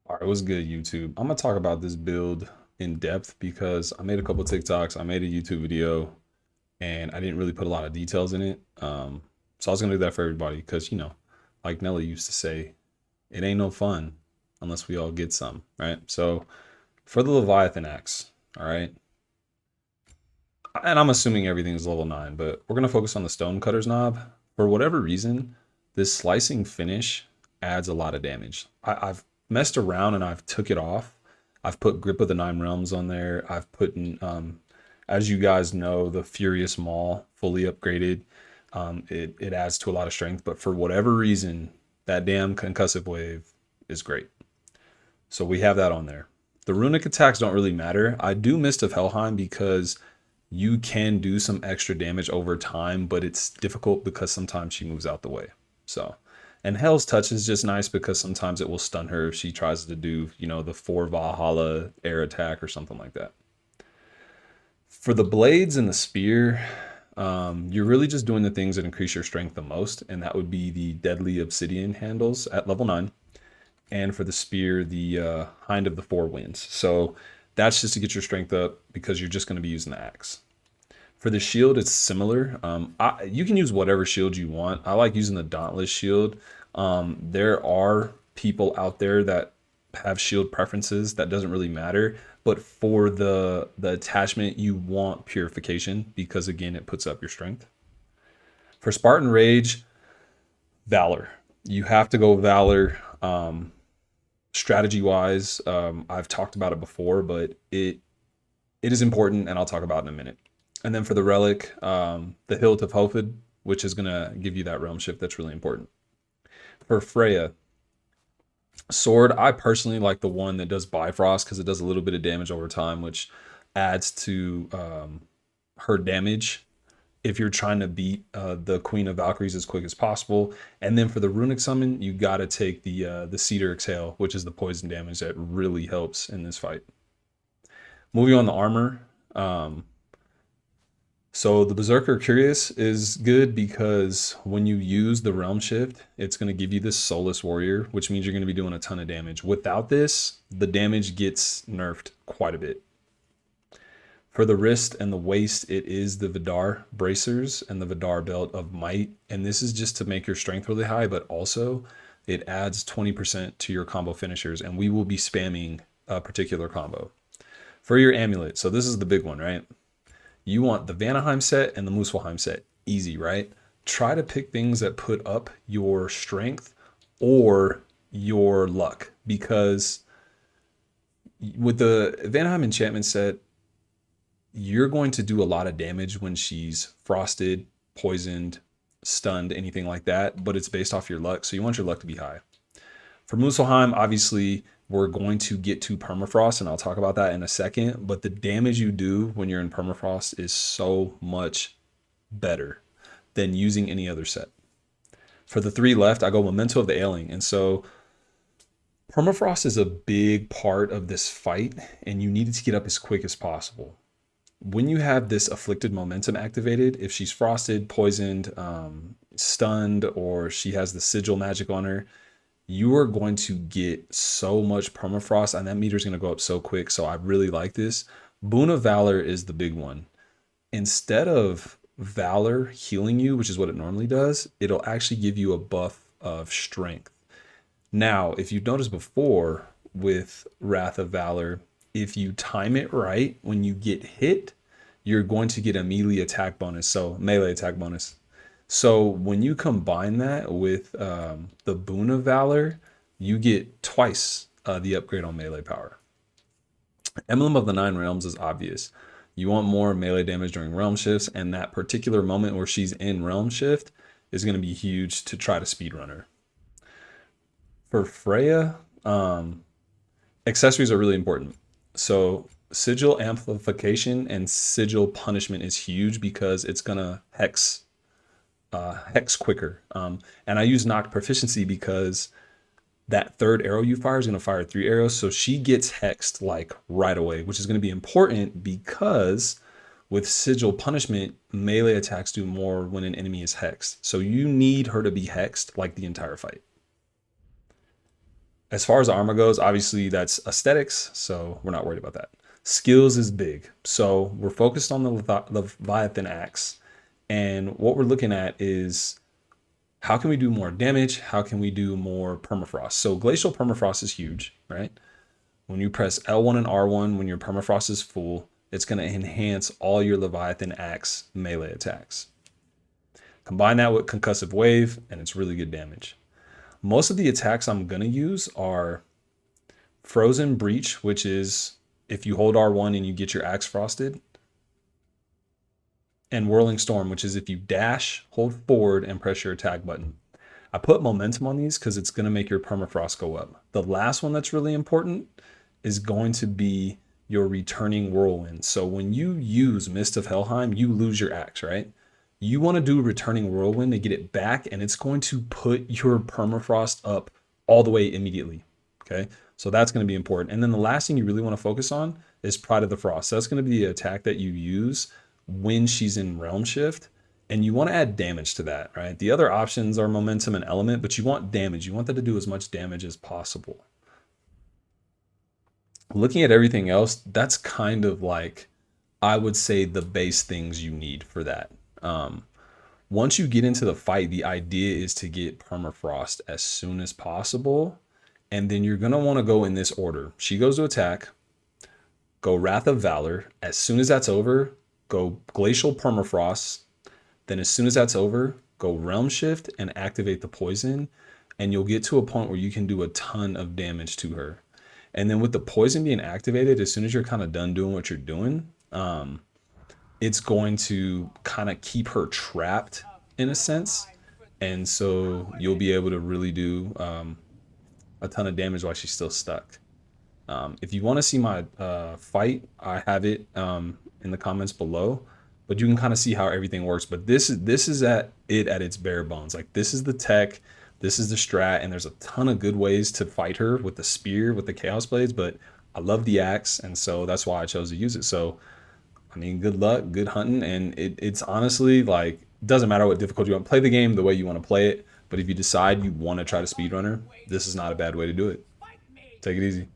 All right, what's good, YouTube? I'm gonna talk about this build in depth because I made a couple TikToks, I made a YouTube video, and I didn't really put a lot of details in it. So I was gonna do that for everybody because like Nelly used to say, it ain't no fun unless we all get some, right? So for the Leviathan axe, all right, and I'm assuming everything is level 9, but we're gonna focus on the Stonecutters knob. For whatever reason, this slicing finish adds a lot of damage. I've messed around and I've took it off. I've put Grip of the Nine Realms on there. I've put in, as you guys know, the Furious Maul fully upgraded. It adds to a lot of strength, but for whatever reason, that damn concussive wave is great. So we have that on there. The runic attacks don't really matter. I do Mist of Helheim because you can do some extra damage over time, but it's difficult because sometimes she moves out the way. So, and Hell's Touch is just nice because sometimes it will stun her if she tries to do, the 4 Valhalla air attack or something like that. For the blades and the spear, you're really just doing the things that increase your strength the most, and that would be the Deadly Obsidian handles at level 9. And for the spear, the Hind of the Four Winds. So that's just to get your strength up because you're just going to be using the axe. For the shield, it's similar. You can use whatever shield you want. I like using the Dauntless shield. There are people out there that have shield preferences. That doesn't really matter. But for the attachment, you want Purification because, again, it puts up your strength. For Spartan Rage, Valor. You have to go Valor. Strategy wise, I've talked about it before, but it is important, and I'll talk about it in a minute. And then for the relic, the Hilt of Hofud, which is going to give you that realm shift that's really important. For Freya, sword, I personally like the one that does Bifrost because it does a little bit of damage over time, which adds to her damage if you're trying to beat the Queen of Valkyries as quick as possible. And then for the runic summon, you got to take the Cedar Exhale, which is the poison damage that really helps in this fight. Moving on to armor. So the Berserker Curious is good because when you use the Realm Shift, it's going to give you this Soulless Warrior, which means you're going to be doing a ton of damage. Without this, the damage gets nerfed quite a bit. For the wrist and the waist, it is the Vidar bracers and the Vidar belt of might. And this is just to make your strength really high, but also it adds 20% to your combo finishers. And we will be spamming a particular combo. For your amulet, so this is the big one, right? You want the Vanaheim set and the Muspelheim set. Easy, right? Try to pick things that put up your strength or your luck. Because with the Vanaheim enchantment set, you're going to do a lot of damage when she's frosted, poisoned, stunned, anything like that, but it's based off your luck, so you want your luck to be high. For Muspelheim, obviously, we're going to get to permafrost, and I'll talk about that in a second, but the damage you do when you're in permafrost is so much better than using any other set. For the 3 left, I go Memento of the Ailing, and so permafrost is a big part of this fight, and you need it to get up as quick as possible. When you have this afflicted momentum activated, if she's frosted, poisoned, stunned, or she has the sigil magic on her, you are going to get so much permafrost, and that meter is going to go up so quick. So I really like this. Boon of Valor is the big one. Instead of Valor healing you, which is what it normally does, it'll actually give you a buff of strength. Now, if you've noticed before with Wrath of Valor, if you time it right, when you get hit, you're going to get a melee attack bonus, so melee attack bonus. So when you combine that with the Boon of Valor, you get twice the upgrade on melee power. Emblem of the Nine Realms is obvious. You want more melee damage during realm shifts, and that particular moment where she's in realm shift is going to be huge to try to speedrun her. For Freya, accessories are really important. So sigil amplification and sigil punishment is huge because it's gonna hex quicker. And I use knocked proficiency because that 3rd arrow you fire is gonna fire 3 arrows, so she gets hexed like right away, which is gonna be important because with sigil punishment, melee attacks do more when an enemy is hexed. So you need her to be hexed like the entire fight. As far as armor goes, obviously that's aesthetics, so we're not worried about that. Skills is big. So we're focused on the Leviathan axe. And what we're looking at is how can we do more damage? How can we do more permafrost? So glacial permafrost is huge, right? When you press L1 and R1, when your permafrost is full, it's going to enhance all your Leviathan axe melee attacks. Combine that with concussive wave, and it's really good damage. Most of the attacks I'm going to use are Frozen Breach, which is if you hold R1 and you get your axe frosted, and Whirling Storm, which is if you dash, hold forward, and press your attack button. I put momentum on these because it's going to make your permafrost go up. The last one that's really important is going to be your returning whirlwind. So when you use Mist of Helheim, you lose your axe, right? You want to do returning whirlwind to get it back, and it's going to put your permafrost up all the way immediately. Okay, so that's going to be important. And then the last thing you really want to focus on is Pride of the Frost. That's going to be the attack that you use when she's in Realm Shift, and you want to add damage to that, right? The other options are momentum and element, but you want damage. You want that to do as much damage as possible. Looking at everything else, that's kind of like, I would say, the base things you need for that. Once you get into the fight, the idea is to get permafrost as soon as possible, and then you're going to want to go in this order. She goes to attack, go Wrath of Valor. As soon as that's over, go Glacial Permafrost. Then as soon as that's over, go Realm Shift and activate the poison, and you'll get to a point where you can do a ton of damage to her. And then with the poison being activated, as soon as you're kind of done doing what you're doing, it's going to kind of keep her trapped in a sense. And so you'll be able to really do a ton of damage while she's still stuck. If you want to see my fight, I have it in the comments below, but you can kind of see how everything works. But this is at its bare bones. Like, this is the tech, this is the strat, and there's a ton of good ways to fight her with the spear, with the chaos blades, but I love the axe, and so that's why I chose to use it. So I mean, good luck, good hunting, and it's honestly like, doesn't matter what difficulty you want. Play the game the way you want to play it, but if you decide you want to try to speedrunner, this is not a bad way to do it. Take it easy.